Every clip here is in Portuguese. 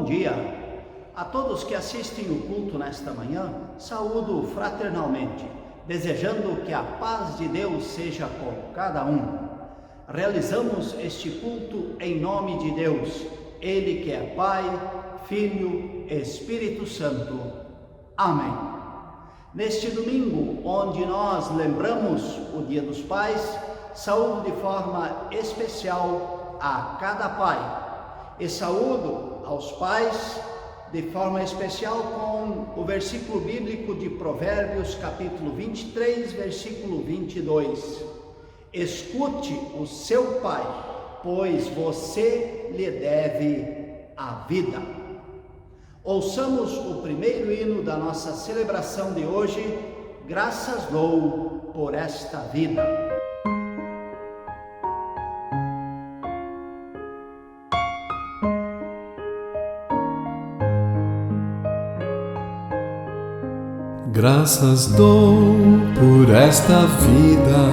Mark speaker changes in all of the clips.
Speaker 1: dia a todos que assistem o culto nesta manhã. Saúdo fraternalmente, desejando que a paz de Deus seja com cada um. Realizamos este culto em nome de Deus, Ele que é Pai, Filho, Espírito Santo. Amém. Neste domingo, onde nós lembramos o Dia dos Pais, saúdo de forma especial a cada pai. E saúdo aos pais de forma especial com o versículo bíblico de Provérbios, capítulo 23, versículo 22. Escute o seu pai, pois você lhe deve a vida. Ouçamos o primeiro hino da nossa celebração de hoje. Graças dou por esta vida.
Speaker 2: Graças dou por esta vida,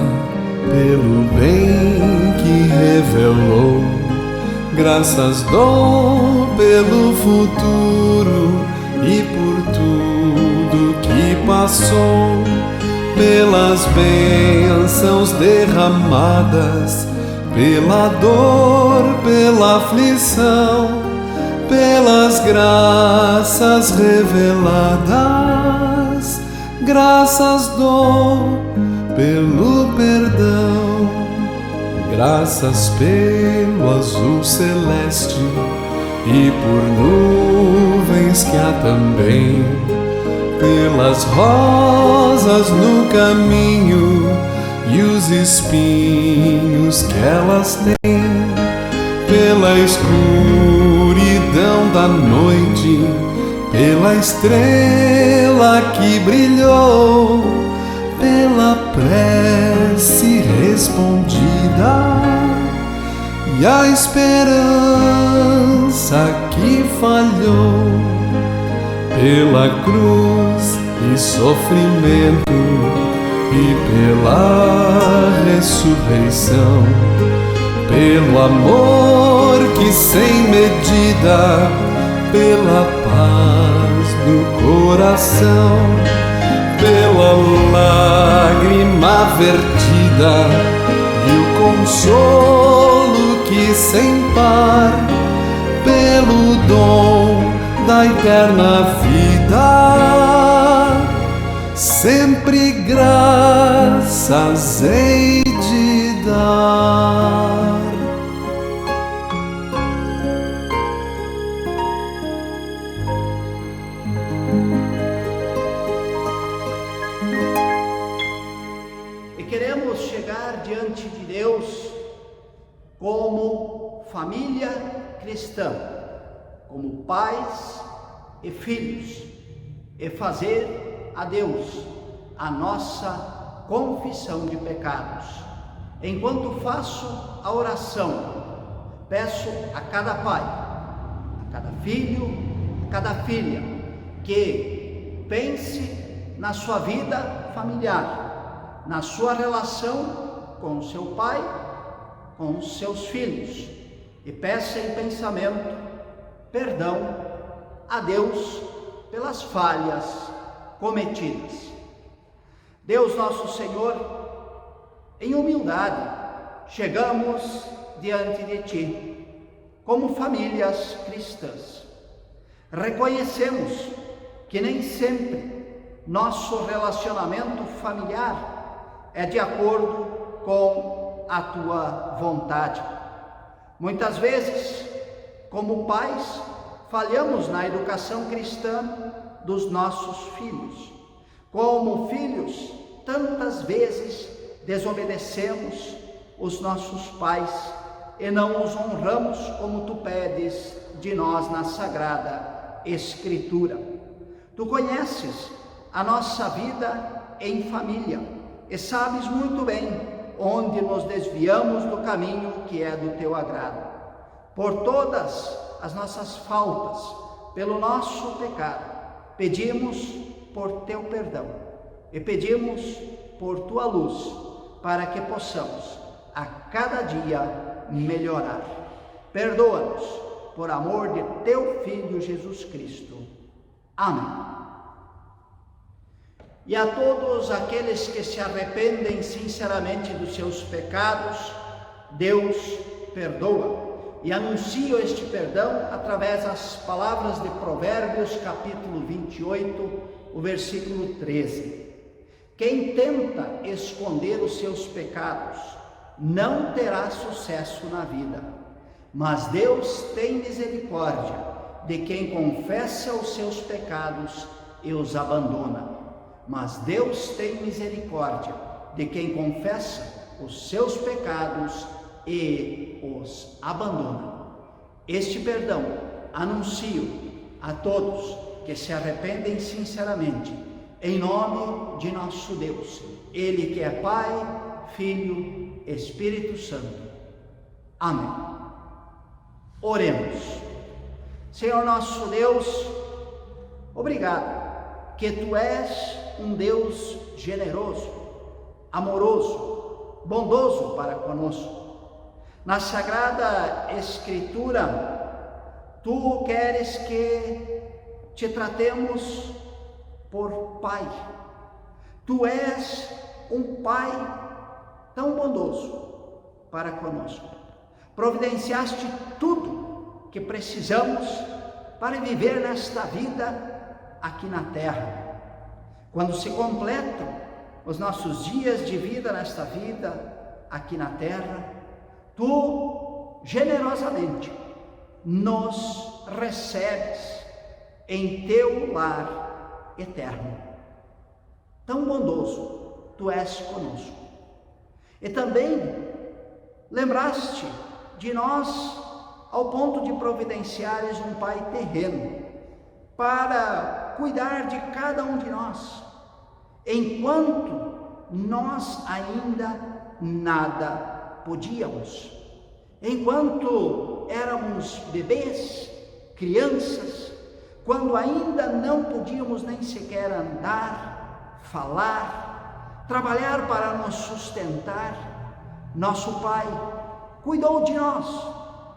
Speaker 2: pelo bem que revelou. Graças dou pelo futuro e por tudo que passou, pelas bênçãos derramadas, pela dor, pela aflição, pelas graças reveladas. Graças dou pelo perdão, graças pelo azul celeste e por nuvens que há também, pelas rosas no caminho e os espinhos que elas têm, pela escuridão da noite, pela estrela que brilhou, pela prece respondida e a esperança que falhou, pela cruz e sofrimento e pela ressurreição, pelo amor que sem medida, pela paz do coração, pela lágrima vertida e o consolo que sem par, pelo dom da eterna vida, sempre graças hei de dar.
Speaker 1: Queremos chegar diante de Deus como família cristã, como pais e filhos, e fazer a Deus a nossa confissão de pecados. Enquanto faço a oração, peço a cada pai, a cada filho, a cada filha, que pense na sua vida familiar, na sua relação com o seu pai, com os seus filhos, e peça em pensamento perdão a Deus pelas falhas cometidas. Deus nosso Senhor, em humildade, chegamos diante de Ti, como famílias cristãs. Reconhecemos que nem sempre nosso relacionamento familiar é de acordo com a Tua vontade. Muitas vezes, como pais, falhamos na educação cristã dos nossos filhos. Como filhos, tantas vezes desobedecemos os nossos pais e não os honramos como Tu pedes de nós na Sagrada Escritura. Tu conheces a nossa vida em família e sabes muito bem onde nos desviamos do caminho que é do Teu agrado. Por todas as nossas faltas, pelo nosso pecado, pedimos por Teu perdão e pedimos por Tua luz, para que possamos a cada dia melhorar. Perdoa-nos por amor de teu Filho Jesus Cristo. Amém. E a todos aqueles que se arrependem sinceramente dos seus pecados, Deus perdoa. E anuncio este perdão através das palavras de Provérbios, capítulo 28, o versículo 13. Quem tenta esconder os seus pecados não terá sucesso na vida, mas Deus tem misericórdia de quem confessa os seus pecados e os abandona. Mas Deus tem misericórdia de quem confessa os seus pecados e os abandona. Este perdão anuncio a todos que se arrependem sinceramente, em nome de nosso Deus, Ele que é Pai, Filho, Espírito Santo. Amém. Oremos. Senhor nosso Deus, obrigado, que Tu és um Deus generoso, amoroso, bondoso para conosco. Na Sagrada Escritura, Tu queres que te tratemos por Pai. Tu és um Pai tão bondoso para conosco. Providenciaste tudo que precisamos para viver nesta vida aqui na terra. Quando se completam os nossos dias de vida nesta vida aqui na terra, Tu generosamente nos recebes em Teu lar eterno. Tão bondoso Tu és conosco. E também lembraste de nós ao ponto de providenciares um Pai terreno para cuidar de cada um de nós, enquanto nós ainda nada podíamos, enquanto éramos bebês, crianças, quando ainda não podíamos nem sequer andar, falar, trabalhar para nos sustentar, nosso Pai cuidou de nós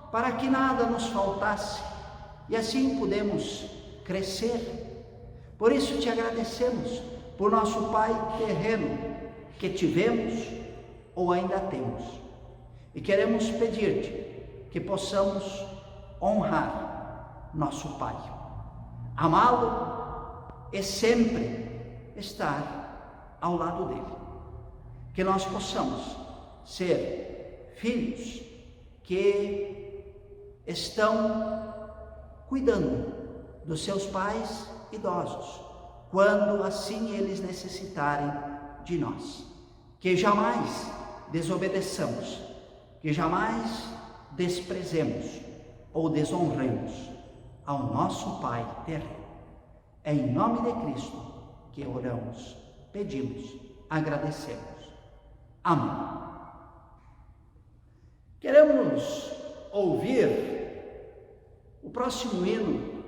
Speaker 1: para que nada nos faltasse e assim pudemos crescer. Por isso te agradecemos por nosso Pai terreno que tivemos ou ainda temos. E queremos pedir-te que possamos honrar nosso Pai, amá-lo e sempre estar ao lado dele. Que nós possamos ser filhos que estão cuidando dos seus pais idosos, quando assim eles necessitarem de nós. Que jamais desobedeçamos, que jamais desprezemos ou desonremos ao nosso Pai terreno. É em nome de Cristo que oramos, pedimos, agradecemos. Amém. Queremos ouvir o próximo hino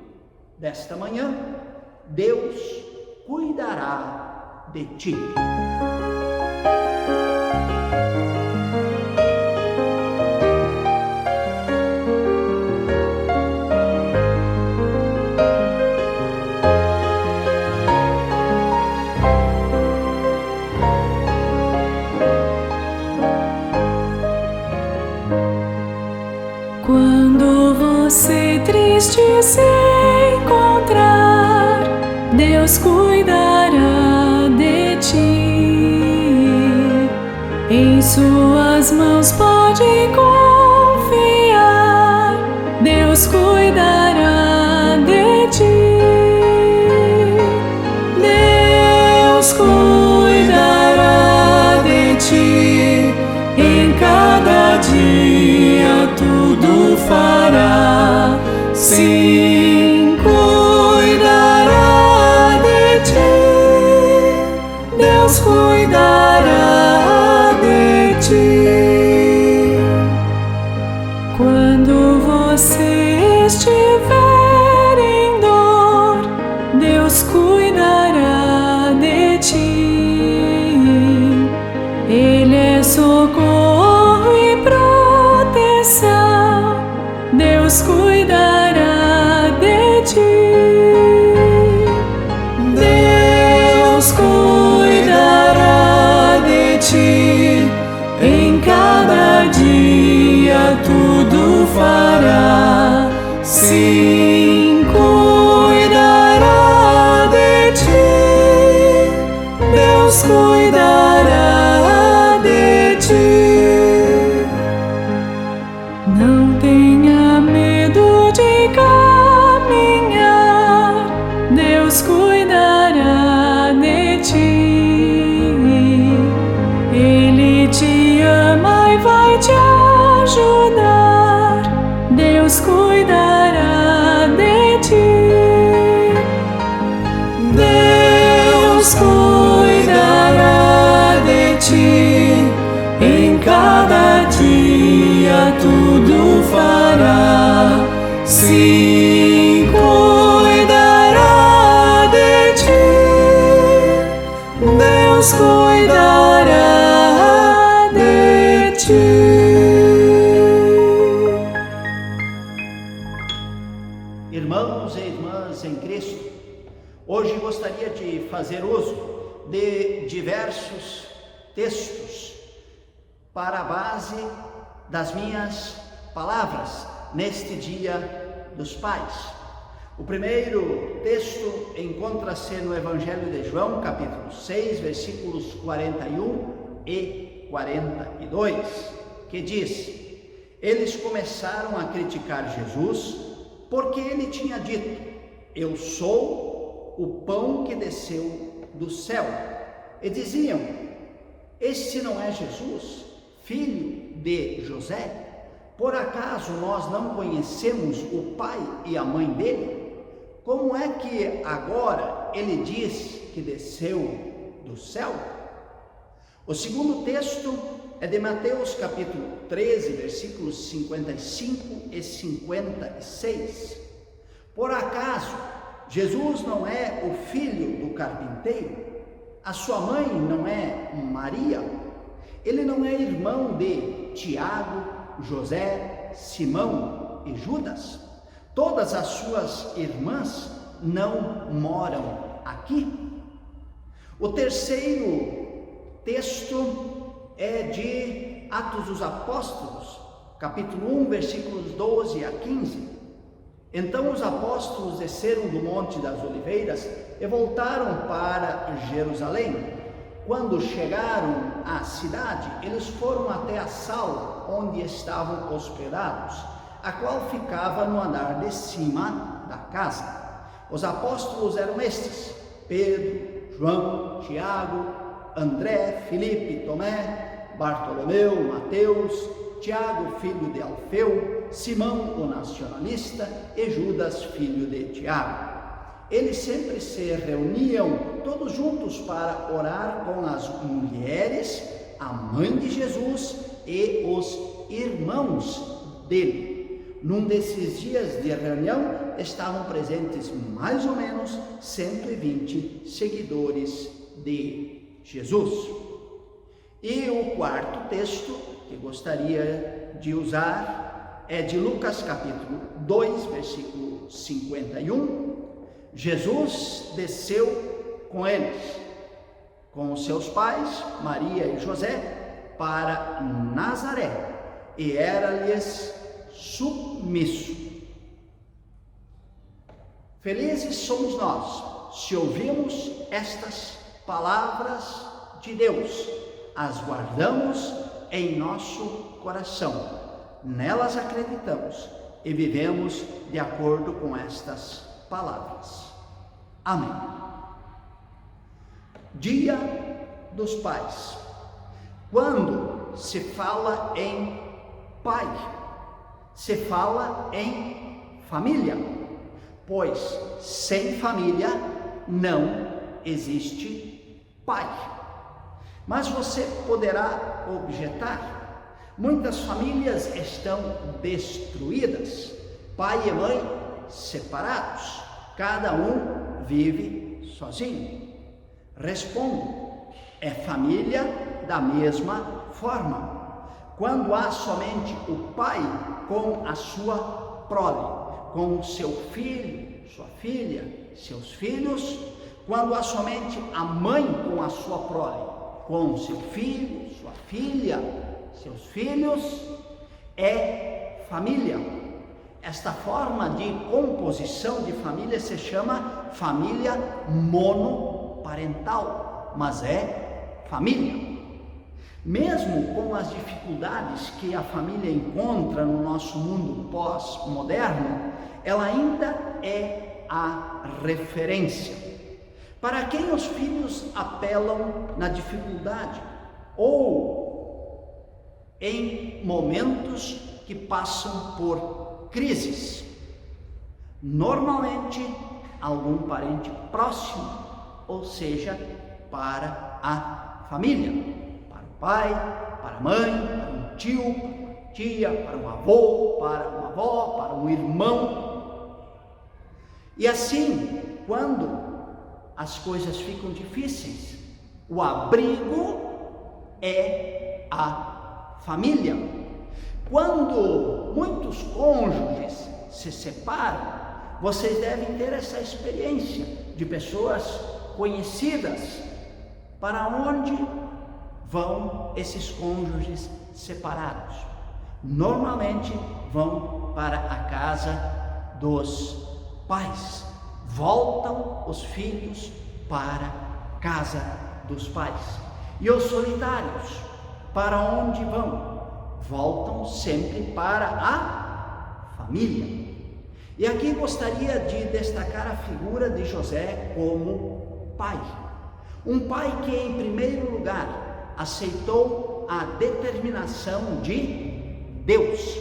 Speaker 1: desta manhã. Deus cuidará de ti.
Speaker 3: Quando você triste se encontrar, Deus cuidará de ti. Em suas mãos pode confiar, Deus cuidará de ti. Deus cuidará de ti, em cada dia tudo fará. Sim, cuidará de ti, Deus cuidará de ti. Quando você estiver em dor, Deus cuidará de ti. Ele é socorro e proteção, Deus cuidará cada dia tudo fará. Sim, cuidará de ti, Deus cuidará de ti. Não tenha medo de caminhar, Deus cuidará de ti. Ele te ama e vai te ajudar, Deus cuidará de ti. Deus cuidará de ti, em cada dia tudo fará. Sim, cuidará de ti, Deus cuidará de ti.
Speaker 1: Irmãos e irmãs em Cristo, hoje gostaria de fazer uso de diversos textos para a base das minhas palavras neste Dia dos Pais. O primeiro texto encontra-se no Evangelho de João, capítulo 6, versículos 41 e 42, que diz: eles começaram a criticar Jesus porque ele tinha dito: eu sou o pão que desceu do céu. E diziam: este não é Jesus, filho de José? Por acaso nós não conhecemos o pai e a mãe dele? Como é que agora ele diz que desceu do céu? O segundo texto é de Mateus capítulo 13, versículos 55 e 56. Por acaso Jesus não é o filho do carpinteiro? A sua mãe não é Maria? Ele não é irmão de Tiago, José, Simão e Judas? Todas as suas irmãs não moram aqui? O terceiro texto é de Atos dos Apóstolos, capítulo 1, versículos 12 a 15. Então os apóstolos desceram do Monte das Oliveiras e voltaram para Jerusalém. Quando chegaram à cidade, eles foram até a sala onde estavam hospedados, a qual ficava no andar de cima da casa. Os apóstolos eram estes: Pedro, João, Tiago, André, Filipe, Tomé, Bartolomeu, Mateus, Tiago, filho de Alfeu, Simão, o nacionalista, e Judas, filho de Tiago. Eles sempre se reuniam todos juntos para orar com as mulheres, a mãe de Jesus e os irmãos dele. Num desses dias de reunião estavam presentes mais ou menos 120 seguidores de Jesus. E o quarto texto que gostaria de usar é de Lucas capítulo 2, versículo 51. Jesus desceu com eles, com os seus pais, Maria e José, para Nazaré, e era-lhes submisso. Felizes somos nós, se ouvimos estas palavras de Deus, as guardamos em nosso coração, nelas acreditamos e vivemos de acordo com estas palavras. Amém. Dia dos Pais. Quando se fala em pai, se fala em família, pois sem família não existe pai. Mas você poderá objetar: muitas famílias estão destruídas, pai e mãe separados, cada um vive sozinho. Respondo: é família da mesma forma. Quando há somente o pai com a sua prole, com o seu filho, sua filha, seus filhos, quando há somente a mãe com a sua prole, com seu filho, sua filha, seus filhos, é família. Esta forma de composição de família se chama família monoparental, mas é família. Mesmo com as dificuldades que a família encontra no nosso mundo pós-moderno, ela ainda é a referência para quem os filhos apelam na dificuldade ou em momentos que passam por crises. Normalmente, algum parente próximo, ou seja, para a família. Pai, para a mãe, para um tio, tia, para um avô, para uma avó, para um irmão. E assim, quando as coisas ficam difíceis, o abrigo é a família. Quando muitos cônjuges se separam, vocês devem ter essa experiência de pessoas conhecidas. Para onde vão esses cônjuges separados? Normalmente vão para a casa dos pais. Voltam os filhos para a casa dos pais. E os solitários, para onde vão? Voltam sempre para a família. E aqui gostaria de destacar a figura de José como pai. Um pai que, em primeiro lugar, aceitou a determinação de Deus.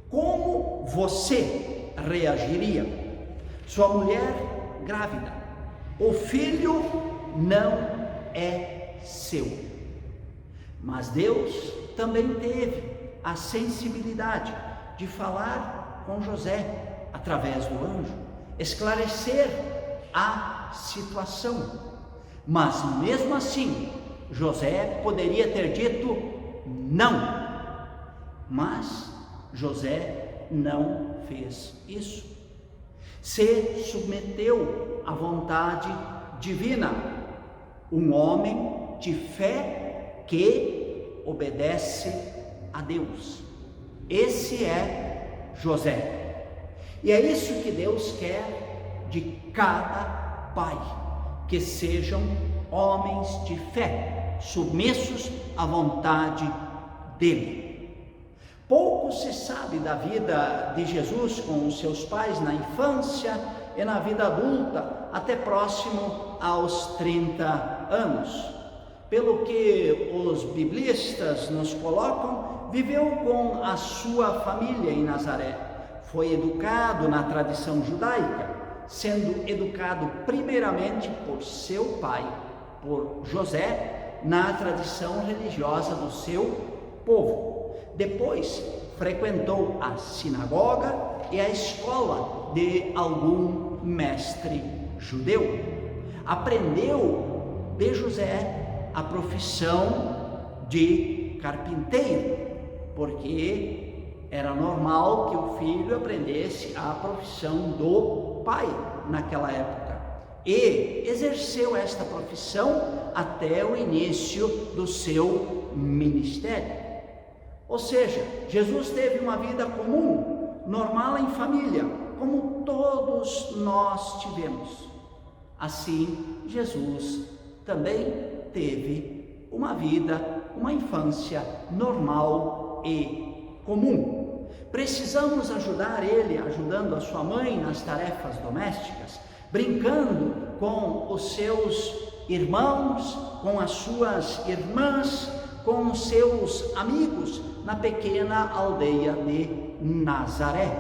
Speaker 1: Como você reagiria? Sua mulher grávida, o filho não é seu, mas Deus também teve a sensibilidade de falar com José através do anjo, esclarecer a situação. Mas mesmo assim, José poderia ter dito não, mas José não fez isso. Se submeteu à vontade divina, um homem de fé que obedece a Deus. Esse é José. E é isso que Deus quer de cada pai, que sejam homens de fé, submissos à vontade dele. Pouco se sabe da vida de Jesus com os seus pais na infância e na vida adulta, até próximo aos 30 anos. Pelo que os biblistas nos colocam, viveu com a sua família em Nazaré. Foi educado na tradição judaica, sendo educado primeiramente por seu pai, por José, na tradição religiosa do seu povo. Depois frequentou a sinagoga e a escola de algum mestre judeu. Aprendeu de José a profissão de carpinteiro, porque era normal que o filho aprendesse a profissão do pai naquela época. E exerceu esta profissão até o início do seu ministério. Ou seja, Jesus teve uma vida comum, normal em família, como todos nós tivemos. Assim, Jesus também teve uma vida, uma infância normal e comum. Precisamos ajudar ele, ajudando a sua mãe nas tarefas domésticas, brincando com os seus irmãos, com as suas irmãs, com os seus amigos na pequena aldeia de Nazaré.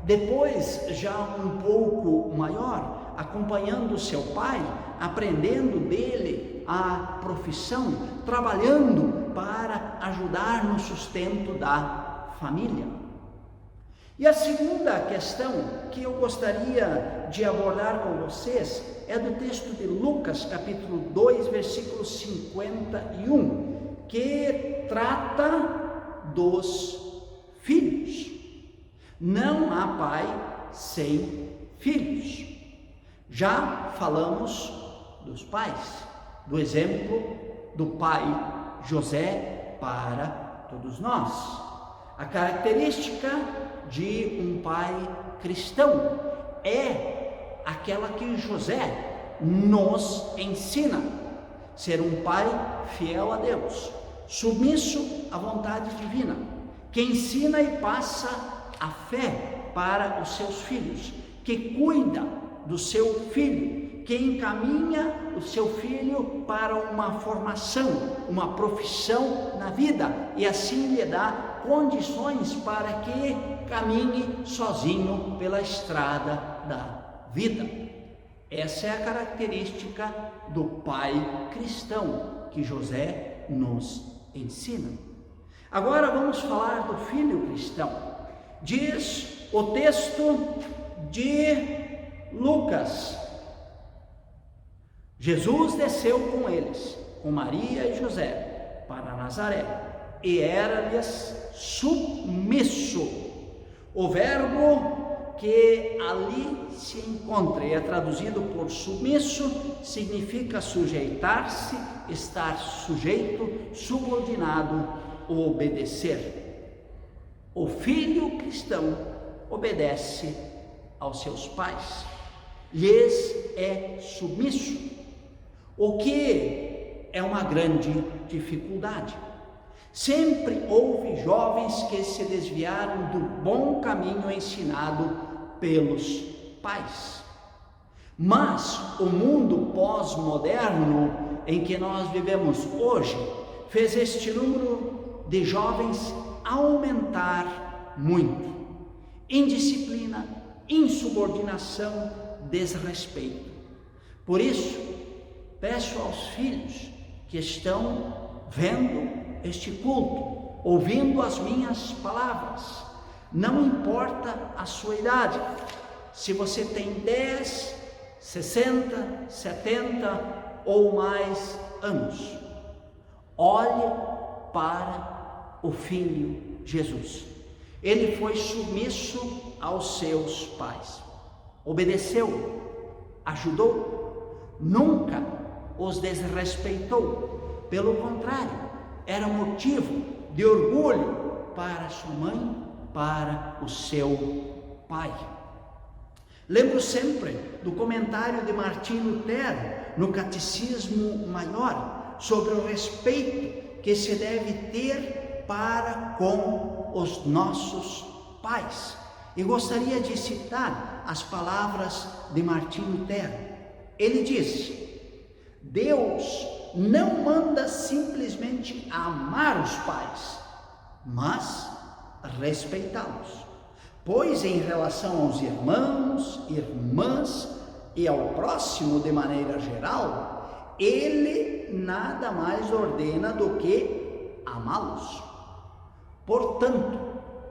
Speaker 1: Depois, já um pouco maior, acompanhando seu pai, aprendendo dele a profissão, trabalhando para ajudar no sustento da família. E a segunda questão que eu gostaria de abordar com vocês é do texto de Lucas, capítulo 2, versículo 51, que trata dos filhos. Não há pai sem filhos. Já falamos dos pais, do exemplo do pai José para todos nós. A característica de um pai cristão é aquela que José nos ensina: ser um pai fiel a Deus, submisso à vontade divina, que ensina e passa a fé para os seus filhos, que cuida do seu filho, que encaminha o seu filho para uma formação, uma profissão na vida, e assim lhe dá condições para que caminhe sozinho pela estrada da vida. Essa é a característica do pai cristão que José nos ensina. Agora vamos falar do filho cristão. Diz o texto de Lucas: Jesus desceu com eles, com Maria e José, para Nazaré, e era-lhes submisso. O verbo que ali se encontra e é traduzido por submisso significa sujeitar-se, estar sujeito, subordinado, obedecer. O filho cristão obedece aos seus pais, lhes é submisso, o que é uma grande dificuldade. Sempre houve jovens que se desviaram do bom caminho ensinado pelos pais. Mas o mundo pós-moderno em que nós vivemos hoje fez este número de jovens aumentar muito. Indisciplina, insubordinação, desrespeito. Por isso, peço aos filhos que estão vendo este culto, ouvindo as minhas palavras, não importa a sua idade, se você tem 10, 60, 70 ou mais anos, olhe para o Filho Jesus. Ele foi submisso aos seus pais, obedeceu, ajudou, nunca os desrespeitou, pelo contrário, era motivo de orgulho para sua mãe, para o seu pai. Lembro sempre do comentário de Martim Lutero no Catecismo Maior sobre o respeito que se deve ter para com os nossos pais. E gostaria de citar as palavras de Martim Lutero. Ele diz: Deus não manda simplesmente amar os pais, mas respeitá-los. Pois em relação aos irmãos, irmãs e ao próximo de maneira geral, ele nada mais ordena do que amá-los. Portanto,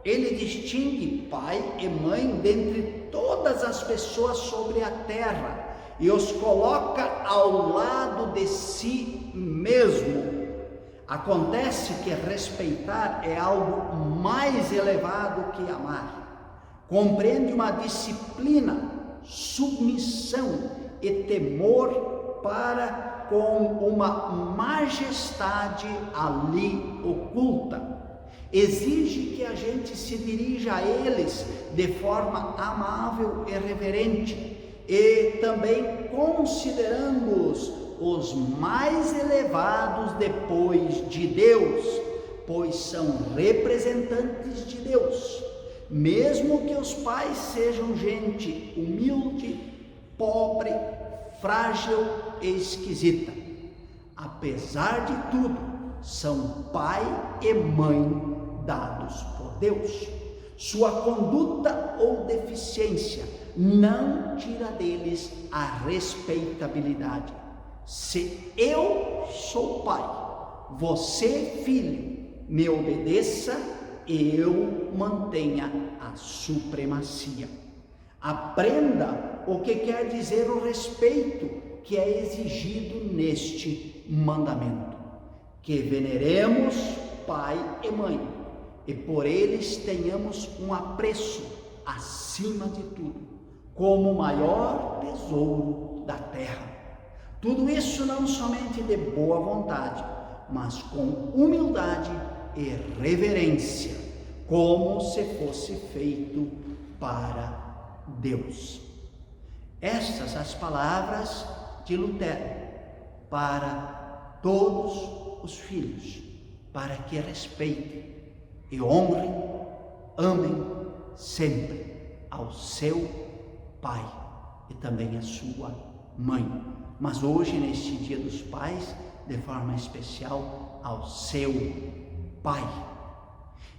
Speaker 1: ele distingue pai e mãe dentre todas as pessoas sobre a terra e os coloca ao lado de si mesmo. Acontece que respeitar é algo mais elevado que amar. Compreende uma disciplina, submissão e temor para com uma majestade ali oculta. Exige que a gente se dirija a eles de forma amável e reverente, e também considerando-os os mais elevados depois de Deus, pois são representantes de Deus, mesmo que os pais sejam gente humilde, pobre, frágil e esquisita. Apesar de tudo, são pai e mãe dados por Deus. Sua conduta ou deficiência não tira deles a respeitabilidade. Se eu sou pai, você, filho, me obedeça e eu mantenha a supremacia. Aprenda o que quer dizer o respeito que é exigido neste mandamento. Que veneremos pai e mãe, e por eles tenhamos um apreço acima de tudo, como o maior tesouro da terra. Tudo isso não somente de boa vontade, mas com humildade e reverência, como se fosse feito para Deus. Estas as palavras de Lutero para todos os filhos, para que respeitem e honrem, amem sempre ao seu pai e também a sua mãe. Mas hoje, neste Dia dos Pais, de forma especial ao seu pai.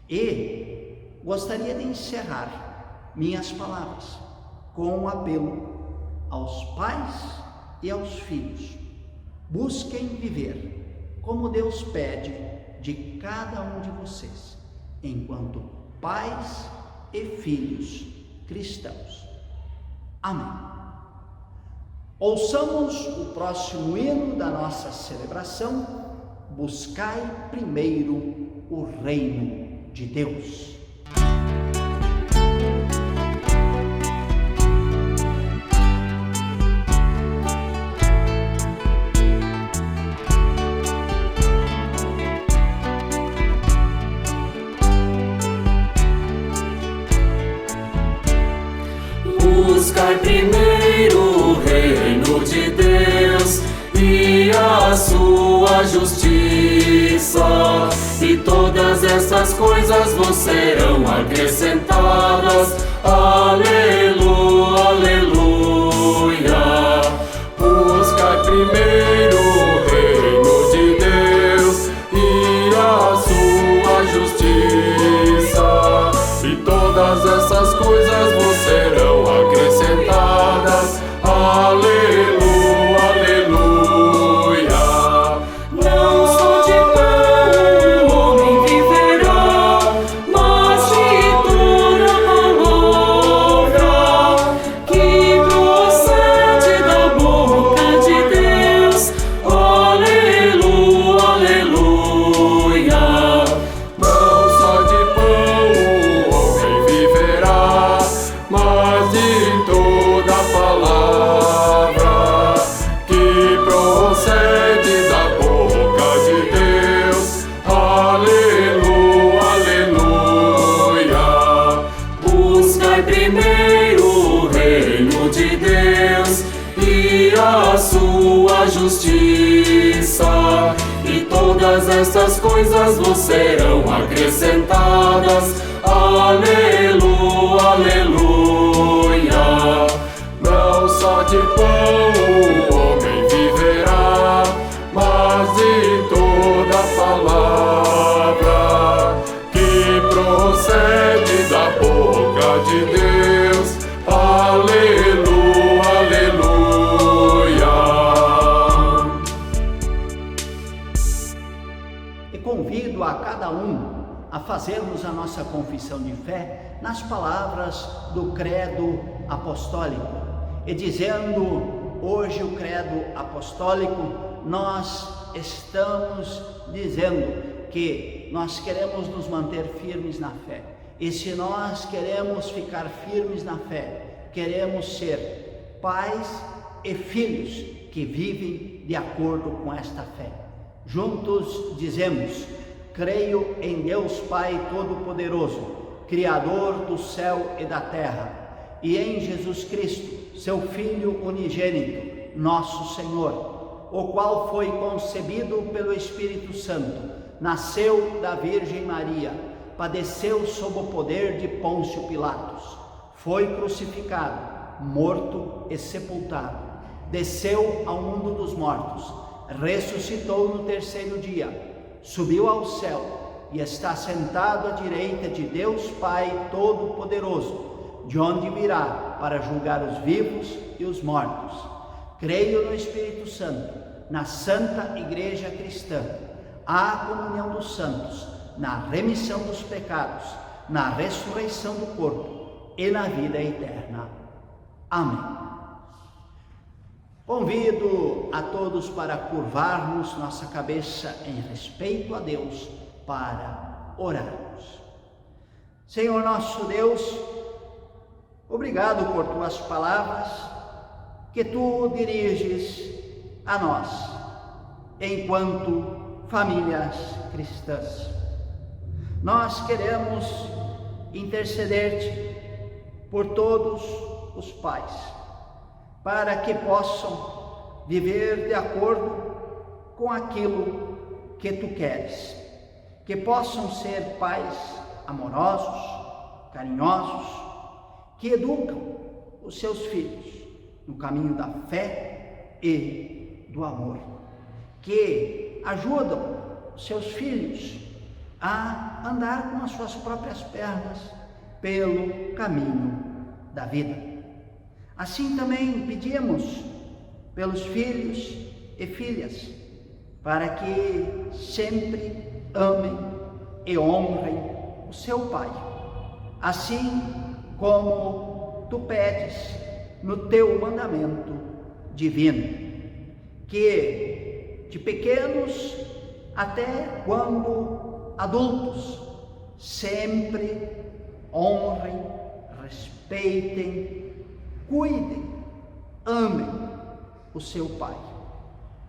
Speaker 1: E gostaria de encerrar minhas palavras com um apelo aos pais e aos filhos. Busquem viver como Deus pede de cada um de vocês, enquanto pais e filhos cristãos. Amém. Ouçamos o próximo hino da nossa celebração: Buscai primeiro o reino de Deus.
Speaker 3: Buscai primeiro o reino de Deus e a sua justiça, e todas essas coisas vos serão acrescentadas. Aleluia, aleluia. Buscai primeiro o reino de Deus e a sua justiça, e todas essas coisas vos serão acrescentadas. Aleluia, aleluia. Não só de pão o homem viverá, mas de toda palavra que procede da boca de Deus. Aleluia, aleluia. Não só de pão o homem viverá, mas de toda palavra que procede da boca de Deus. Aleluia, aleluia. Buscai primeiro o reino de Deus e a sua justiça, e todas estas coisas vos serão acrescentadas. Aleluia, aleluia. Não só de pão o homem viverá, mas de toda palavra que procede da boca de Deus. Aleluia, aleluia.
Speaker 1: E convido a cada um a fazermos a nossa confissão de fé nas palavras do credo apostólico. E dizendo hoje o credo apostólico, nós estamos dizendo que nós queremos nos manter firmes na fé. E se nós queremos ficar firmes na fé, queremos ser pais e filhos que vivem de acordo com esta fé. Juntos dizemos: creio em Deus Pai Todo-Poderoso, Criador do céu e da terra, e em Jesus Cristo, seu Filho unigênito, nosso Senhor, o qual foi concebido pelo Espírito Santo, nasceu da Virgem Maria, padeceu sob o poder de Pôncio Pilatos, foi crucificado, morto e sepultado, desceu ao mundo dos mortos, ressuscitou no terceiro dia, subiu ao céu e está sentado à direita de Deus Pai Todo-Poderoso, de onde virá para julgar os vivos e os mortos. Creio no Espírito Santo, na Santa Igreja Cristã, à comunhão dos santos, na remissão dos pecados, na ressurreição do corpo e na vida eterna. Amém. Convido a todos para curvarmos nossa cabeça em respeito a Deus para orarmos. Senhor nosso Deus, obrigado por tuas palavras que tu diriges a nós, enquanto famílias cristãs. nós queremos interceder-te por todos os pais, para que possam viver de acordo com aquilo que tu queres, que possam ser pais amorosos, carinhosos, que educam os seus filhos no caminho da fé e do amor, que ajudam os seus filhos a andar com as suas próprias pernas pelo caminho da vida. Assim também pedimos pelos filhos e filhas, para que sempre amem e honrem o seu pai, assim como tu pedes no teu mandamento divino, que de pequenos até quando adultos sempre honrem, respeitem, cuidem, amem o seu pai.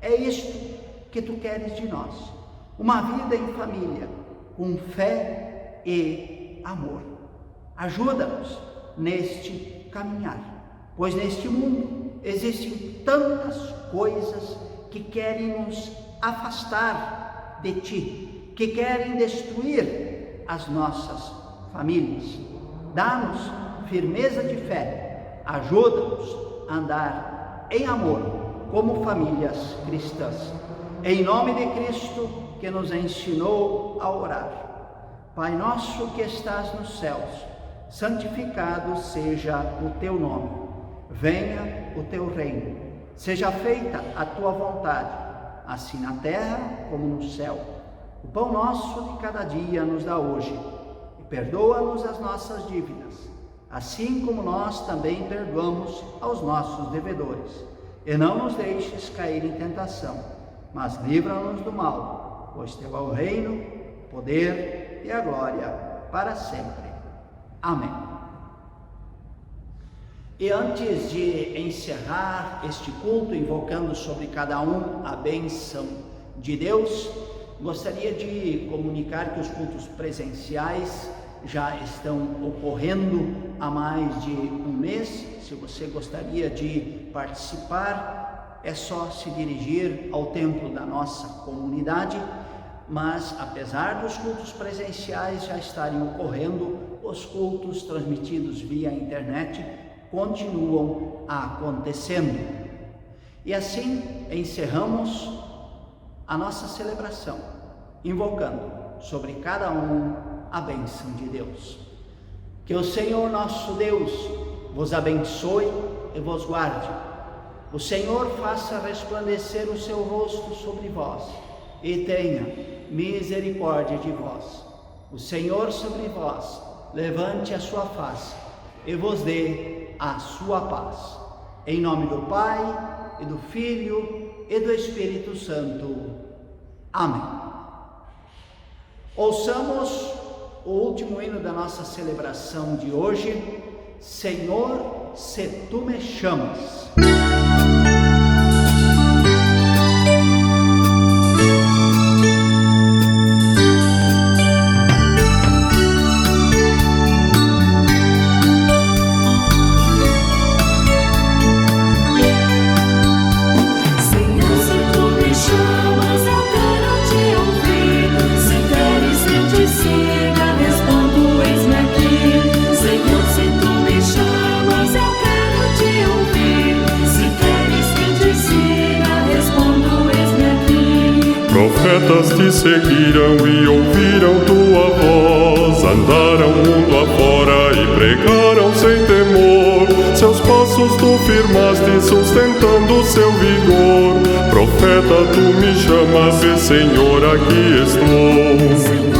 Speaker 1: É isto que tu queres de nós, uma vida em família, com fé e amor. Ajuda-nos neste caminhar, pois neste mundo existem tantas coisas que querem nos afastar de ti, que querem destruir as nossas famílias. Dá-nos firmeza de fé, ajuda-nos a andar em amor como famílias cristãs. Em nome de Cristo, que nos ensinou a orar. Pai nosso que estás nos céus, santificado seja o teu nome. Venha o teu reino. Seja feita a tua vontade, assim na terra como no céu. O pão nosso de cada dia nos dá hoje. E perdoa-nos as nossas dívidas, assim como nós também perdoamos aos nossos devedores. E não nos deixes cair em tentação, mas livra-nos do mal, pois teu é o reino, o poder e a glória para sempre. Amém. E antes de encerrar este culto, invocando sobre cada um a bênção de Deus, gostaria de comunicar que os cultos presenciais já estão ocorrendo há mais de um mês. Se você gostaria de participar, é só se dirigir ao templo da nossa comunidade. Mas apesar dos cultos presenciais já estarem ocorrendo, os cultos transmitidos via internet continuam acontecendo. E assim encerramos a nossa celebração, invocando sobre cada um a bênção de Deus. Que o Senhor nosso Deus vos abençoe e vos guarde. O Senhor faça resplandecer o seu rosto sobre vós e tenha misericórdia de vós. O Senhor sobre vós levante a sua face e vos dê a sua paz. Em nome do Pai, e do Filho, e do Espírito Santo. Amém. Ouçamos o último hino da nossa celebração de hoje. Senhor, se tu me chamas.
Speaker 3: Profetas te seguiram e ouviram tua voz, andaram mundo afora e pregaram sem temor. Seus passos tu firmaste, sustentando seu vigor. Profeta, tu me chamas e Senhor, aqui estou.